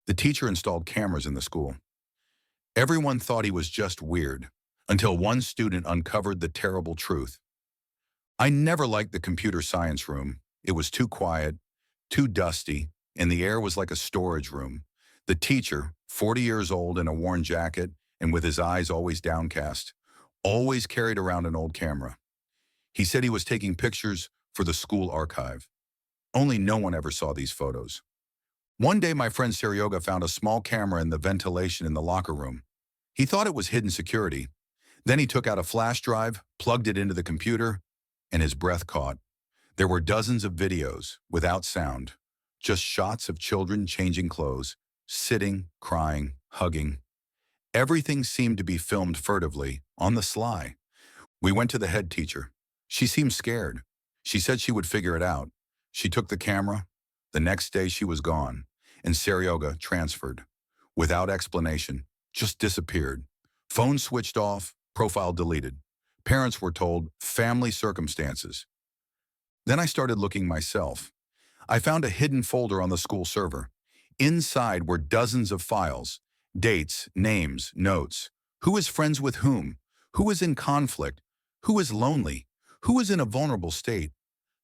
The teacher installed cameras in the school. Everyone thought he was just weird, until one student uncovered the terrible truth. I never liked the computer science room. It was too quiet, too dusty, and the air was like a storage room. The teacher, 40 years old in a worn jacket and with his eyes always downcast, always carried around an old camera. He said he was taking pictures for the school archive. Only no one ever saw these photos. One day my friend Seryoga found a small camera in the ventilation in the locker room. He thought it was hidden security. Then he took out a flash drive, plugged it into the computer, and his breath caught. There were dozens of videos, without sound, just shots of children changing clothes, sitting, crying, hugging. Everything seemed to be filmed furtively, on the sly. We went to the head teacher. She seemed scared. She said she would figure it out. She took the camera. The next day she was gone, and Seryoga transferred. Without explanation, just disappeared. Phone switched off, profile deleted. Parents were told family circumstances. Then I started looking myself. I found a hidden folder on the school server. Inside were dozens of files, dates, names, notes. Who is friends with whom? Who is in conflict? Who is lonely? Who is in a vulnerable state?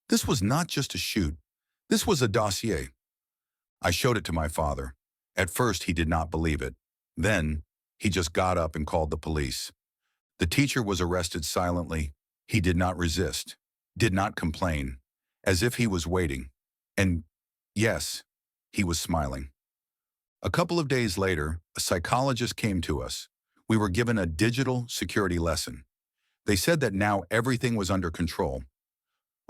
This was not just a shoot. This was a dossier. I showed it to my father. At first, he did not believe it. Then, he just got up and called the police. The teacher was arrested silently. He did not resist, did not complain, as if he was waiting. And yes, he was smiling. A couple of days later, a psychologist came to us. We were given a digital security lesson. They said that now everything was under control.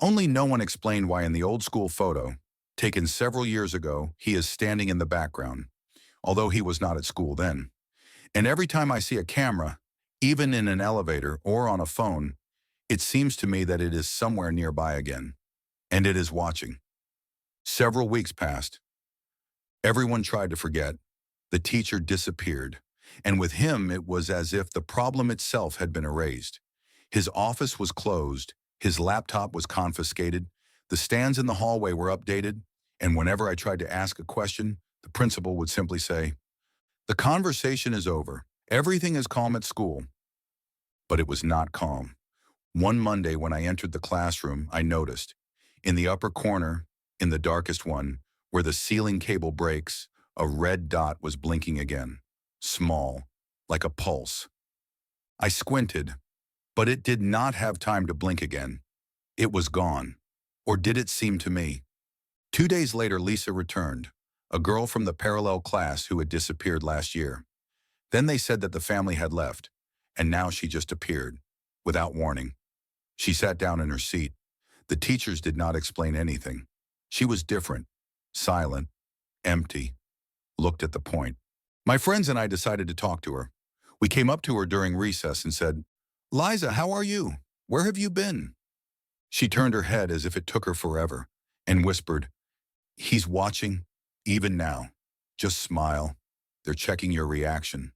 Only no one explained why in the old school photo, taken several years ago, he is standing in the background, although he was not at school then. And every time I see a camera, even in an elevator or on a phone, it seems to me that it is somewhere nearby again, and it is watching. Several weeks passed. Everyone tried to forget. The teacher disappeared, and with him it was as if the problem itself had been erased. His office was closed, his laptop was confiscated, the stands in the hallway were updated, and whenever I tried to ask a question, the principal would simply say, "The conversation is over. Everything is calm at school." But it was not calm. One Monday when I entered the classroom, I noticed, in the upper corner, in the darkest one, where the ceiling cable breaks, a red dot was blinking again, small, like a pulse. I squinted, but it did not have time to blink again. It was gone. Or did it seem to me? 2 days later, Lisa returned, a girl from the parallel class who had disappeared last year. Then they said that the family had left, and now she just appeared, without warning. She sat down in her seat. The teachers did not explain anything. She was different, silent, empty, looked at the point. My friends and I decided to talk to her. We came up to her during recess and said, "Liza, how are you? Where have you been?" She turned her head as if it took her forever and whispered, "He's watching, even now. Just smile. They're checking your reaction."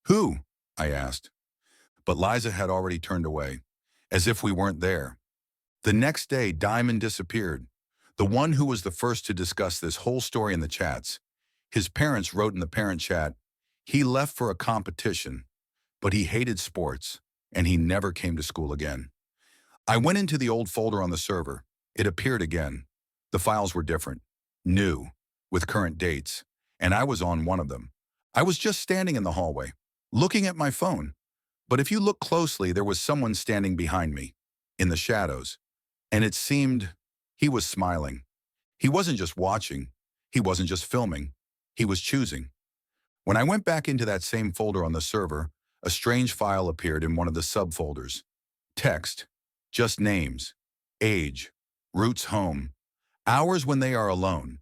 "Who?" I asked. But Liza had already turned away, as if we weren't there. The next day, Diamond disappeared, the one who was the first to discuss this whole story in the chats. His parents wrote in the parent chat, he left for a competition, but he hated sports, and he never came to school again. I went into the old folder on the server. It appeared again. The files were different, new, with current dates, and I was on one of them. I was just standing in the hallway, looking at my phone. But if you look closely, there was someone standing behind me, in the shadows, and it seemed he was smiling. He wasn't just watching. He wasn't just filming. He was choosing. When I went back into that same folder on the server, a strange file appeared in one of the subfolders. Text, just names, age, roots home, hours when they are alone,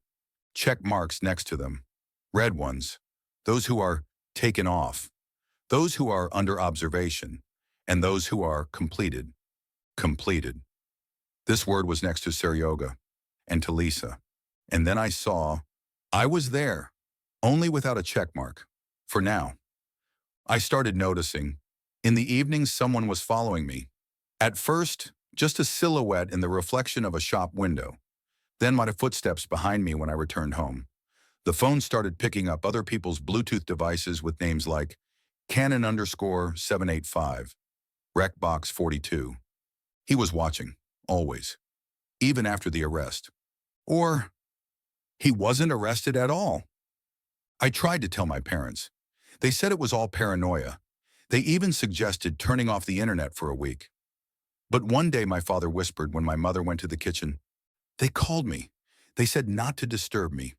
check marks next to them, red ones, those who are taken off, those who are under observation, and those who are completed. Completed. This word was next to Seryoga and to Lisa. And then I saw, I was there, only without a check mark, for now. I started noticing. In the evenings, someone was following me. At first, just a silhouette in the reflection of a shop window. Then my footsteps behind me when I returned home. The phone started picking up other people's Bluetooth devices with names like Canon_785, Recbox42. He was watching, always, even after the arrest. Or he wasn't arrested at all. I tried to tell my parents. They said it was all paranoia. They even suggested turning off the internet for a week. But one day my father whispered when my mother went to the kitchen, "They called me. They said not to disturb me.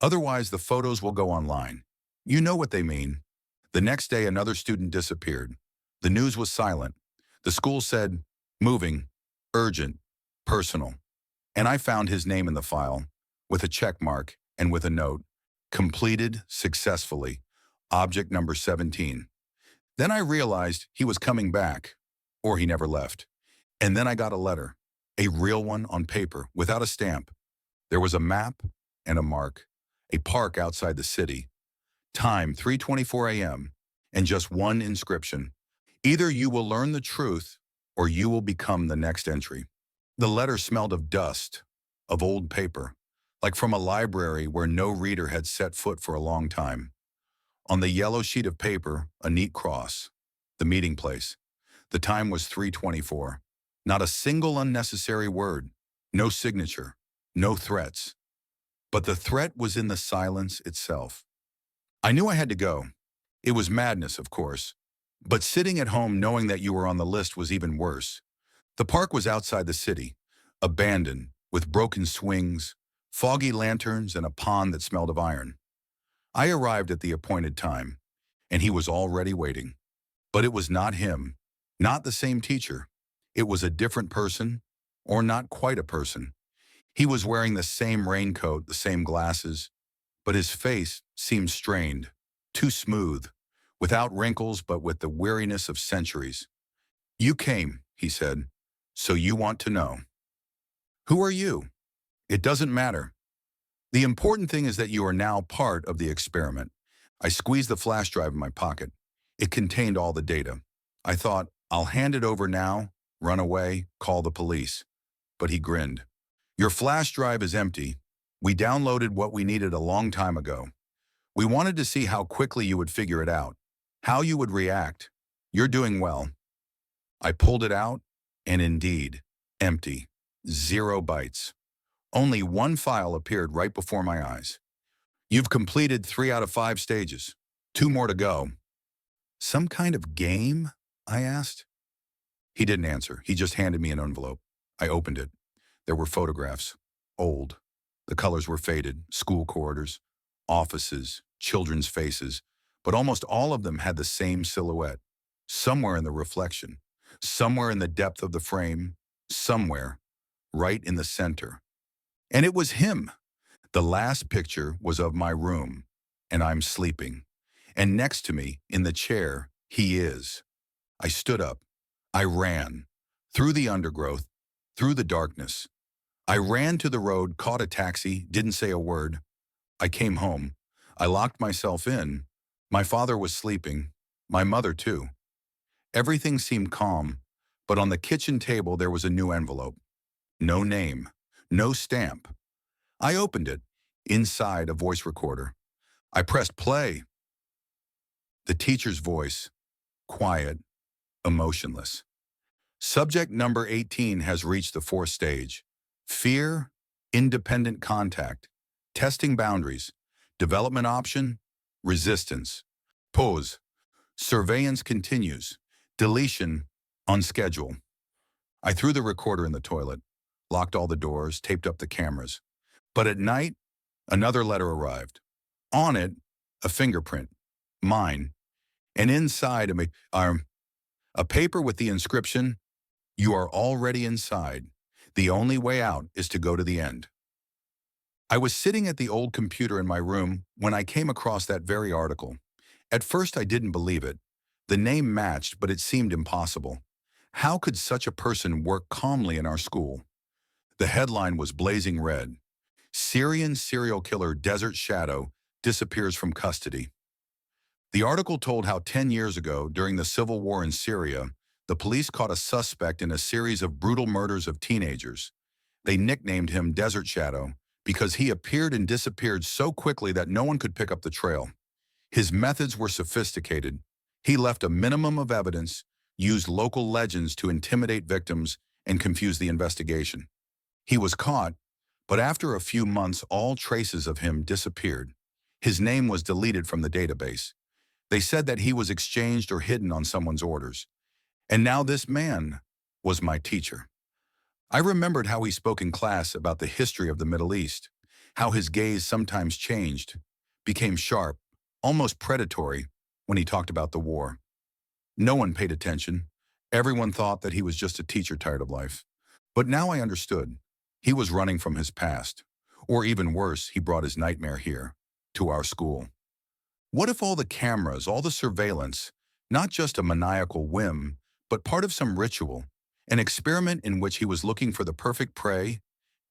Otherwise, the photos will go online. You know what they mean." The next day, another student disappeared. The news was silent. The school said, "Moving, urgent, personal." And I found his name in the file, with a check mark and with a note, "Completed successfully, object number 17. Then I realized he was coming back, or he never left. And then I got a letter, a real one on paper, without a stamp. There was a map and a mark, a park outside the city, time 3:24 a.m., and just one inscription: "Either you will learn the truth, or you will become the next entry." The letter smelled of dust, of old paper, like from a library where no reader had set foot for a long time. On the yellow sheet of paper, a neat cross, the meeting place. The time was 3:24. Not a single unnecessary word, no signature, no threats. But the threat was in the silence itself. I knew I had to go. It was madness, of course. But sitting at home knowing that you were on the list was even worse. The park was outside the city, abandoned, with broken swings, foggy lanterns, and a pond that smelled of iron. I arrived at the appointed time, and he was already waiting. But it was not him, not the same teacher. It was a different person, or not quite a person. He was wearing the same raincoat, the same glasses, but his face seemed strained, too smooth, without wrinkles but with the weariness of centuries. "You came," he said, "so you want to know. Who are you? It doesn't matter. The important thing is that you are now part of the experiment." I squeezed the flash drive in my pocket. It contained all the data. I thought, I'll hand it over now, run away, call the police. But he grinned. "Your flash drive is empty. We downloaded what we needed a long time ago. We wanted to see how quickly you would figure it out, how you would react. You're doing well." I pulled it out, and indeed, empty. 0 bytes. Only one file appeared right before my eyes. "You've completed 3 out of 5 stages. 2 more to go." "Some kind of game?" I asked. He didn't answer. He just handed me an envelope. I opened it. There were photographs. Old. The colors were faded. School corridors, offices, children's faces. But almost all of them had the same silhouette. Somewhere in the reflection. Somewhere in the depth of the frame. Somewhere. Right in the center. And it was him. The last picture was of my room, and I'm sleeping. And next to me, in the chair, he is. I stood up. I ran. Through the undergrowth. Through the darkness. I ran to the road, caught a taxi, didn't say a word. I came home. I locked myself in. My father was sleeping. My mother, too. Everything seemed calm, but on the kitchen table there was a new envelope. No name. No stamp. I opened it. Inside, a voice recorder. I pressed play. The teacher's voice. Quiet. Emotionless. "Subject number 18 has reached the 4th stage. Fear, independent contact, testing boundaries, development option, resistance. Pause. Surveillance continues. Deletion on schedule." I threw the recorder in the toilet, locked all the doors, taped up the cameras. But at night, another letter arrived. On it, a fingerprint, mine, and inside a paper with the inscription, "You are already inside. The only way out is to go to the end." I was sitting at the old computer in my room when I came across that very article. At first, I didn't believe it. The name matched, but it seemed impossible. How could such a person work calmly in our school? The headline was blazing red. "Syrian serial killer Desert Shadow disappears from custody." The article told how 10 years ago, during the civil war in Syria, the police caught a suspect in a series of brutal murders of teenagers. They nicknamed him Desert Shadow because he appeared and disappeared so quickly that no one could pick up the trail. His methods were sophisticated. He left a minimum of evidence, used local legends to intimidate victims, and confuse the investigation. He was caught, but after a few months, all traces of him disappeared. His name was deleted from the database. They said that he was exchanged or hidden on someone's orders. And now this man was my teacher. I remembered how he spoke in class about the history of the Middle East, how his gaze sometimes changed, became sharp, almost predatory when he talked about the war. No one paid attention. Everyone thought that he was just a teacher tired of life. But now I understood. He was running from his past. Or even worse, he brought his nightmare here, to our school. What if all the cameras, all the surveillance, not just a maniacal whim, but part of some ritual, an experiment in which he was looking for the perfect prey,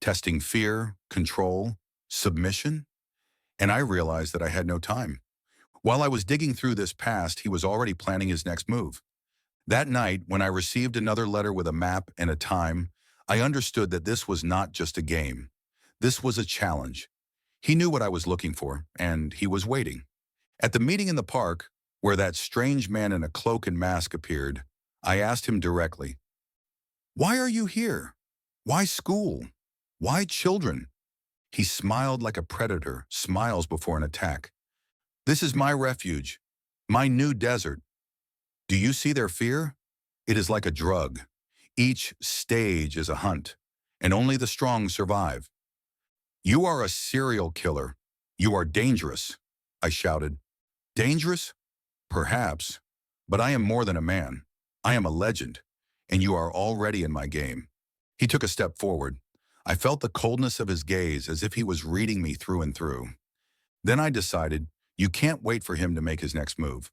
testing fear, control, submission? And I realized that I had no time. While I was digging through this past, he was already planning his next move. That night, when I received another letter with a map and a time, I understood that this was not just a game. This was a challenge. He knew what I was looking for, and he was waiting. At the meeting in the park, where that strange man in a cloak and mask appeared, I asked him directly, "Why are you here? Why school? Why children?" He smiled like a predator smiles before an attack. "This is my refuge, my new desert. Do you see their fear? It is like a drug. Each stage is a hunt, and only the strong survive. You are a serial killer. You are dangerous," I shouted. "Dangerous? Perhaps. But I am more than a man. I am a legend, and you are already in my game." He took a step forward. I felt the coldness of his gaze as if he was reading me through and through. Then I decided, you can't wait for him to make his next move.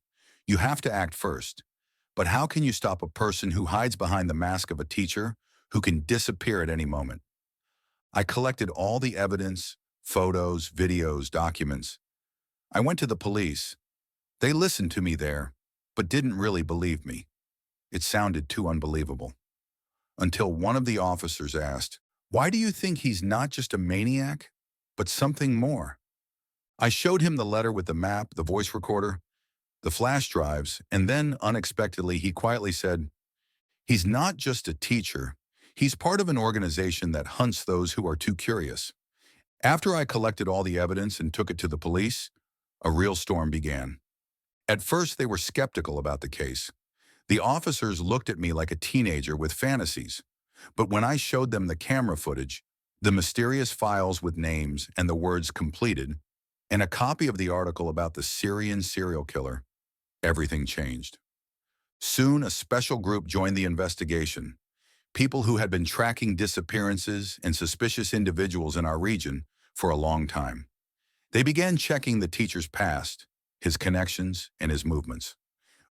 You have to act first. But how can you stop a person who hides behind the mask of a teacher who can disappear at any moment? I collected all the evidence, photos, videos, documents. I went to the police. They listened to me there, but didn't really believe me. It sounded too unbelievable. Until one of the officers asked, "Why do you think he's not just a maniac, but something more?" I showed him the letter with the map, the voice recorder, the flash drives, and then, unexpectedly, he quietly said, "He's not just a teacher. He's part of an organization that hunts those who are too curious." After I collected all the evidence and took it to the police, a real storm began. At first, they were skeptical about the case. The officers looked at me like a teenager with fantasies. But when I showed them the camera footage, the mysterious files with names and the words "completed," and a copy of the article about the Syrian serial killer, everything changed. Soon, a special group joined the investigation. People who had been tracking disappearances and suspicious individuals in our region for a long time. They began checking the teacher's past, his connections, and his movements.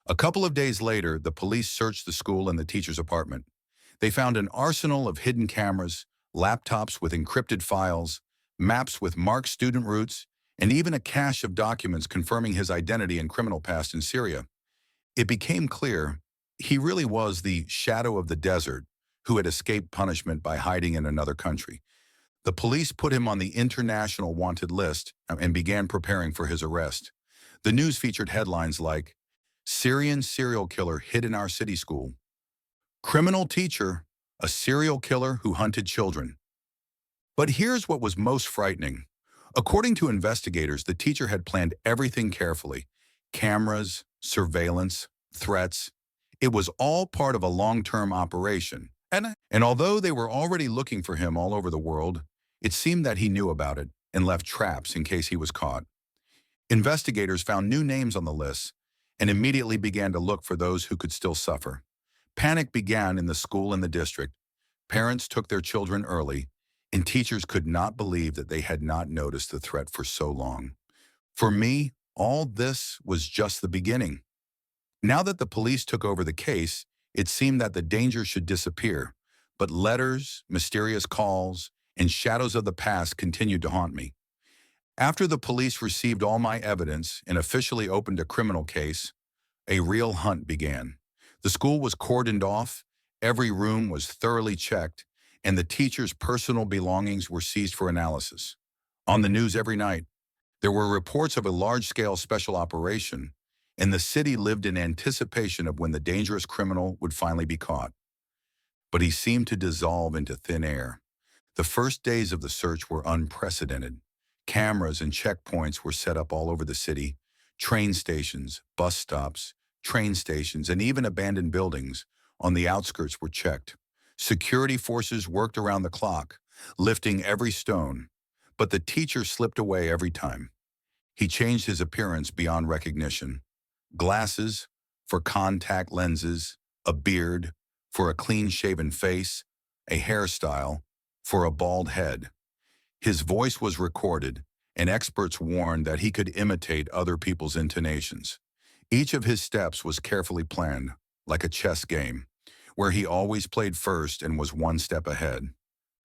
A couple of days later, the police searched the school and the teacher's apartment. They found an arsenal of hidden cameras, laptops with encrypted files, maps with marked student routes, and even a cache of documents confirming his identity and criminal past in Syria. It became clear he really was the shadow of the desert who had escaped punishment by hiding in another country. The police put him on the international wanted list and began preparing for his arrest. The news featured headlines like, "Syrian serial killer hid in our city school," "Criminal teacher, a serial killer who hunted children." But here's what was most frightening. According to investigators, the teacher had planned everything carefully. Cameras, surveillance, threats. It was all part of a long-term operation. And although they were already looking for him all over the world, it seemed that he knew about it and left traps in case he was caught. Investigators found new names on the list and immediately began to look for those who could still suffer. Panic began in the school and the district. Parents took their children early, and teachers could not believe that they had not noticed the threat for so long. For me, all this was just the beginning. Now that the police took over the case, it seemed that the danger should disappear, but letters, mysterious calls, and shadows of the past continued to haunt me. After the police received all my evidence and officially opened a criminal case, a real hunt began. The school was cordoned off, every room was thoroughly checked, and the teacher's personal belongings were seized for analysis. On the news every night, there were reports of a large-scale special operation, and the city lived in anticipation of when the dangerous criminal would finally be caught. But he seemed to dissolve into thin air. The first days of the search were unprecedented. Cameras and checkpoints were set up all over the city. Train stations, bus stops, train stations, and even abandoned buildings on the outskirts were checked. Security forces worked around the clock, lifting every stone. But the teacher slipped away every time. He changed his appearance beyond recognition. Glasses for contact lenses, a beard for a clean-shaven face, a hairstyle for a bald head. His voice was recorded, and experts warned that he could imitate other people's intonations. Each of his steps was carefully planned, like a chess game, where he always played first and was one step ahead.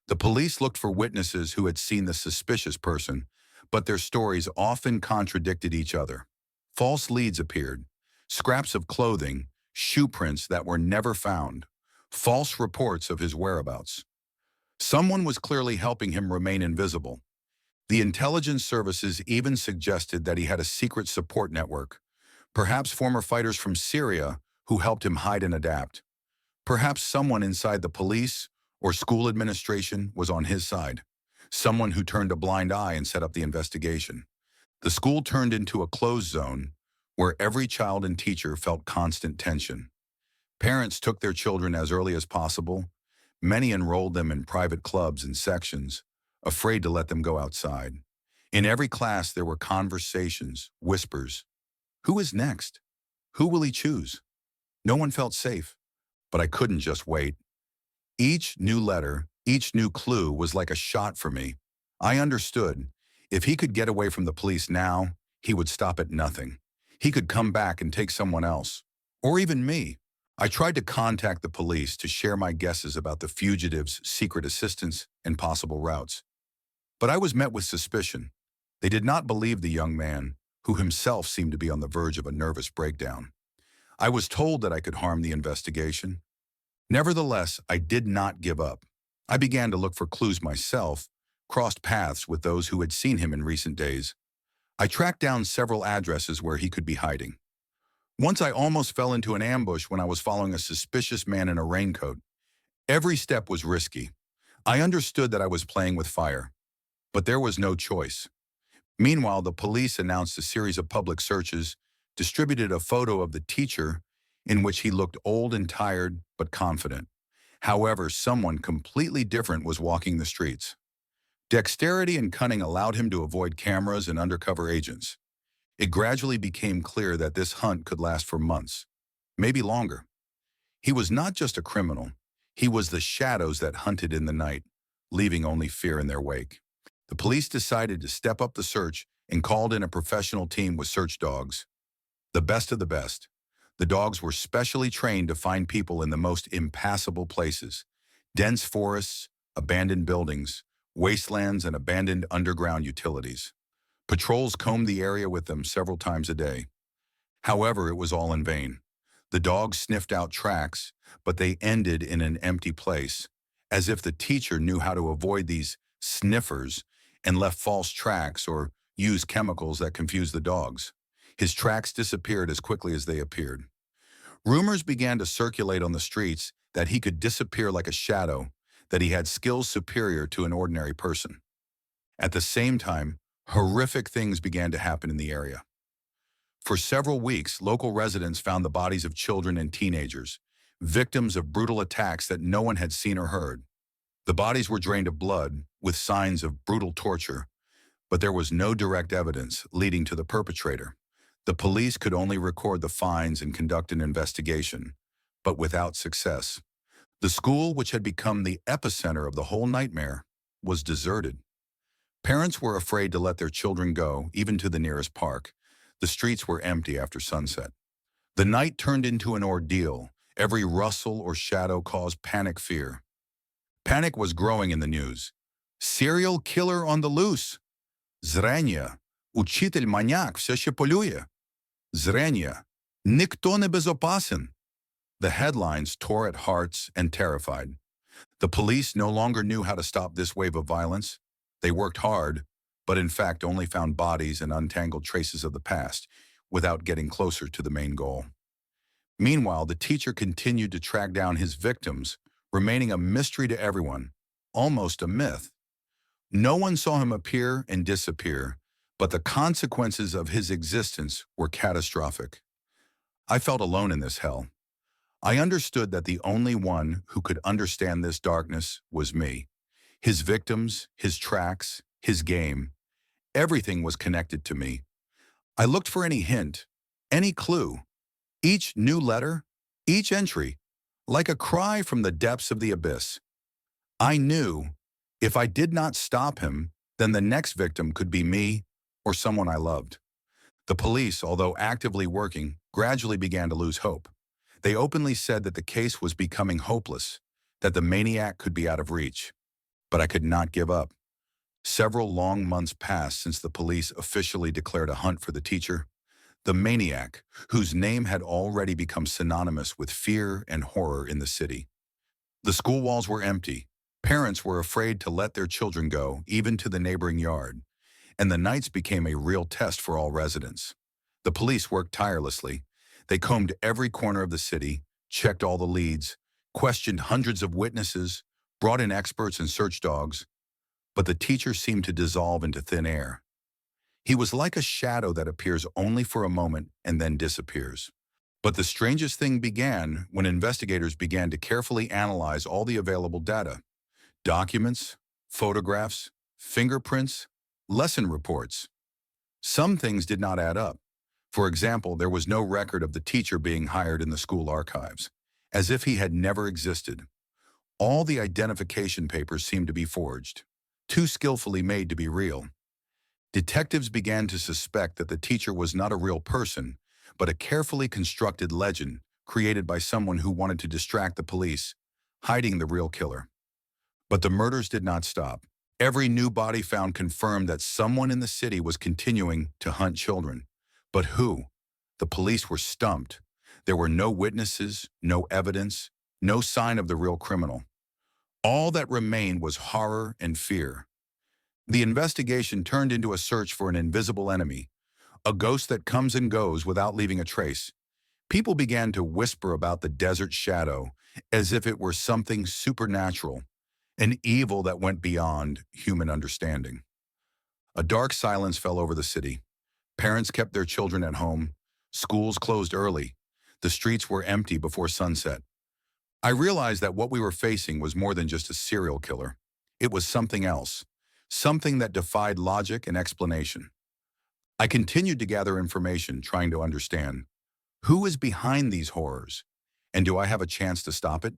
The police looked for witnesses who had seen the suspicious person, but their stories often contradicted each other. False leads appeared, scraps of clothing, shoe prints that were never found, false reports of his whereabouts. Someone was clearly helping him remain invisible. The intelligence services even suggested that he had a secret support network, perhaps former fighters from Syria who helped him hide and adapt. Perhaps someone inside the police or school administration was on his side, someone who turned a blind eye and set up the investigation. The school turned into a closed zone where every child and teacher felt constant tension. Parents took their children as early as possible. Many enrolled them in private clubs and sections, afraid to let them go outside. In every class, there were conversations, whispers. Who is next? Who will he choose? No one felt safe, but I couldn't just wait. Each new letter, each new clue was like a shot for me. I understood. If he could get away from the police now, he would stop at nothing. He could come back and take someone else, or even me. I tried to contact the police to share my guesses about the fugitive's secret assistance and possible routes. But I was met with suspicion. They did not believe the young man, who himself seemed to be on the verge of a nervous breakdown. I was told that I could harm the investigation. Nevertheless, I did not give up. I began to look for clues myself, crossed paths with those who had seen him in recent days. I tracked down several addresses where he could be hiding. Once I almost fell into an ambush when I was following a suspicious man in a raincoat. Every step was risky. I understood that I was playing with fire, but there was no choice. Meanwhile, the police announced a series of public searches, distributed a photo of the teacher in which he looked old and tired but confident. However, someone completely different was walking the streets. Dexterity and cunning allowed him to avoid cameras and undercover agents. It gradually became clear that this hunt could last for months, maybe longer. He was not just a criminal. He was the shadows that hunted in the night, leaving only fear in their wake. The police decided to step up the search and called in a professional team with search dogs. The best of the best. The dogs were specially trained to find people in the most impassable places: dense forests, abandoned buildings, wastelands, and abandoned underground utilities. Patrols combed the area with them several times a day. However, it was all in vain. The dogs sniffed out tracks, but they ended in an empty place, as if the teacher knew how to avoid these sniffers and left false tracks or used chemicals that confused the dogs. His tracks disappeared as quickly as they appeared. Rumors began to circulate on the streets that he could disappear like a shadow, that he had skills superior to an ordinary person. At the same time, horrific things began to happen in the area. For several weeks, local residents found the bodies of children and teenagers, victims of brutal attacks that no one had seen or heard. The bodies were drained of blood, with signs of brutal torture, but there was no direct evidence leading to the perpetrator. The police could only record the finds and conduct an investigation, but without success. The school, which had become the epicenter of the whole nightmare, was deserted. Parents were afraid to let their children go, even to the nearest park. The streets were empty after sunset. The night turned into an ordeal. Every rustle or shadow caused panic fear. Panic was growing in the news. Serial killer on the loose. Зрення. Учитель маньяк все ще полює. Зрення. Ніхто не безопасен. The headlines tore at hearts and terrified. The police no longer knew how to stop this wave of violence. They worked hard, but in fact only found bodies and untangled traces of the past without getting closer to the main goal. Meanwhile, the teacher continued to track down his victims, remaining a mystery to everyone, almost a myth. No one saw him appear and disappear, but the consequences of his existence were catastrophic. I felt alone in this hell. I understood that the only one who could understand this darkness was me. His victims, his tracks, his game, everything was connected to me. I looked for any hint, any clue, each new letter, each entry, like a cry from the depths of the abyss. I knew if I did not stop him, then the next victim could be me or someone I loved. The police, although actively working, gradually began to lose hope. They openly said that the case was becoming hopeless, that the maniac could be out of reach. But I could not give up. Several long months passed since the police officially declared a hunt for the teacher, the maniac, whose name had already become synonymous with fear and horror in the city. The school walls were empty. Parents were afraid to let their children go, even to the neighboring yard, and the nights became a real test for all residents. The police worked tirelessly. They combed every corner of the city, checked all the leads, questioned hundreds of witnesses, brought in experts and search dogs, but the teacher seemed to dissolve into thin air. He was like a shadow that appears only for a moment and then disappears. But the strangest thing began when investigators began to carefully analyze all the available data: documents, photographs, fingerprints, lesson reports. Some things did not add up. For example, there was no record of the teacher being hired in the school archives, as if he had never existed. All the identification papers seemed to be forged, too skillfully made to be real. Detectives began to suspect that the teacher was not a real person, but a carefully constructed legend created by someone who wanted to distract the police, hiding the real killer. But the murders did not stop. Every new body found confirmed that someone in the city was continuing to hunt children. But who? The police were stumped. There were no witnesses, no evidence, no sign of the real criminal. All that remained was horror and fear. The investigation turned into a search for an invisible enemy, a ghost that comes and goes without leaving a trace. People began to whisper about the desert shadow as if it were something supernatural, an evil that went beyond human understanding. A dark silence fell over the city. Parents kept their children at home. Schools closed early. The streets were empty before sunset. I realized that what we were facing was more than just a serial killer. It was something else, something that defied logic and explanation. I continued to gather information, trying to understand who is behind these horrors, and do I have a chance to stop it?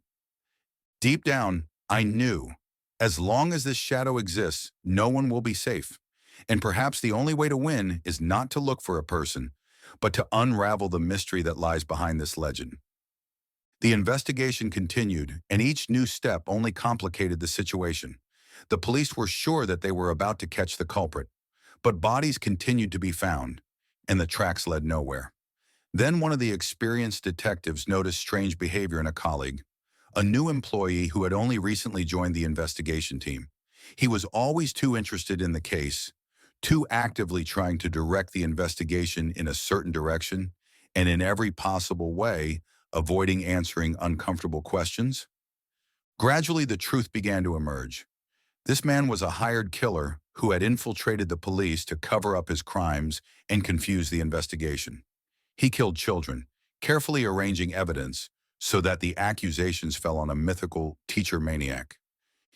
Deep down, I knew, as long as this shadow exists, no one will be safe. And perhaps the only way to win is not to look for a person, but to unravel the mystery that lies behind this legend. The investigation continued, and each new step only complicated the situation. The police were sure that they were about to catch the culprit, but bodies continued to be found, and the tracks led nowhere. Then one of the experienced detectives noticed strange behavior in a colleague, a new employee who had only recently joined the investigation team. He was always too interested in the case, too actively trying to direct the investigation in a certain direction, and in every possible way, avoiding answering uncomfortable questions. Gradually, the truth began to emerge. This man was a hired killer who had infiltrated the police to cover up his crimes and confuse the investigation. He killed children, carefully arranging evidence so that the accusations fell on a mythical teacher maniac.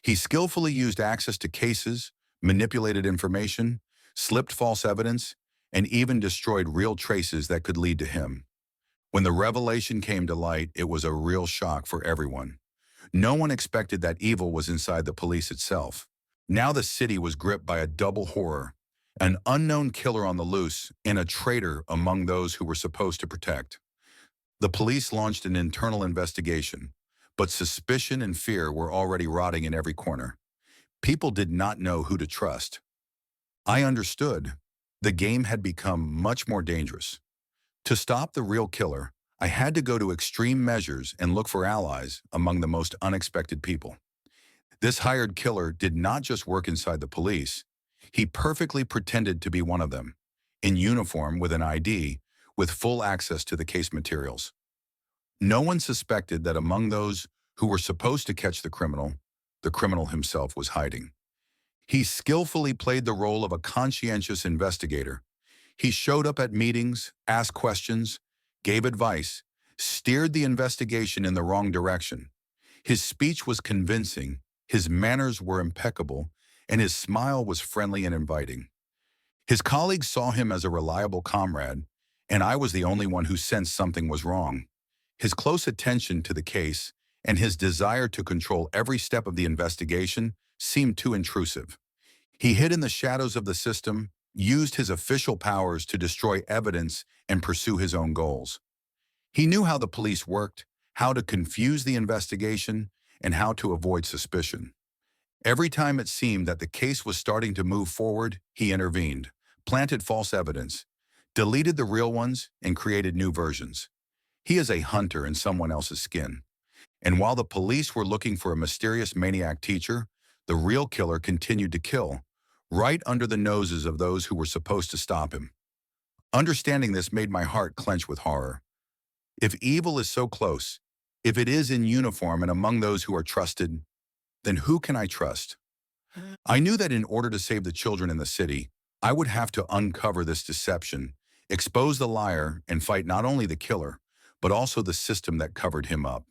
He skillfully used access to cases, manipulated information, slipped false evidence, and even destroyed real traces that could lead to him. When the revelation came to light, it was a real shock for everyone. No one expected that evil was inside the police itself. Now the city was gripped by a double horror: an unknown killer on the loose and a traitor among those who were supposed to protect. The police launched an internal investigation, but suspicion and fear were already rotting in every corner. People did not know who to trust. I understood. The game had become much more dangerous. To stop the real killer, I had to go to extreme measures and look for allies among the most unexpected people. This hired killer did not just work inside the police. He perfectly pretended to be one of them, in uniform with an ID, with full access to the case materials. No one suspected that among those who were supposed to catch the criminal himself was hiding. He skillfully played the role of a conscientious investigator. He showed up at meetings, asked questions, gave advice, steered the investigation in the wrong direction. His speech was convincing, his manners were impeccable, and his smile was friendly and inviting. His colleagues saw him as a reliable comrade, and I was the only one who sensed something was wrong. His close attention to the case and his desire to control every step of the investigation seemed too intrusive. He hid in the shadows of the system, used his official powers to destroy evidence and pursue his own goals. He knew how the police worked, how to confuse the investigation, and how to avoid suspicion. Every time it seemed that the case was starting to move forward, he intervened, planted false evidence, deleted the real ones, and created new versions. He is a hunter in someone else's skin. And while the police were looking for a mysterious maniac teacher, the real killer continued to kill, right under the noses of those who were supposed to stop him. Understanding this made my heart clench with horror. If evil is so close, if it is in uniform and among those who are trusted, then who can I trust? I knew that in order to save the children in the city, I would have to uncover this deception, expose the liar, and fight not only the killer, but also the system that covered him up.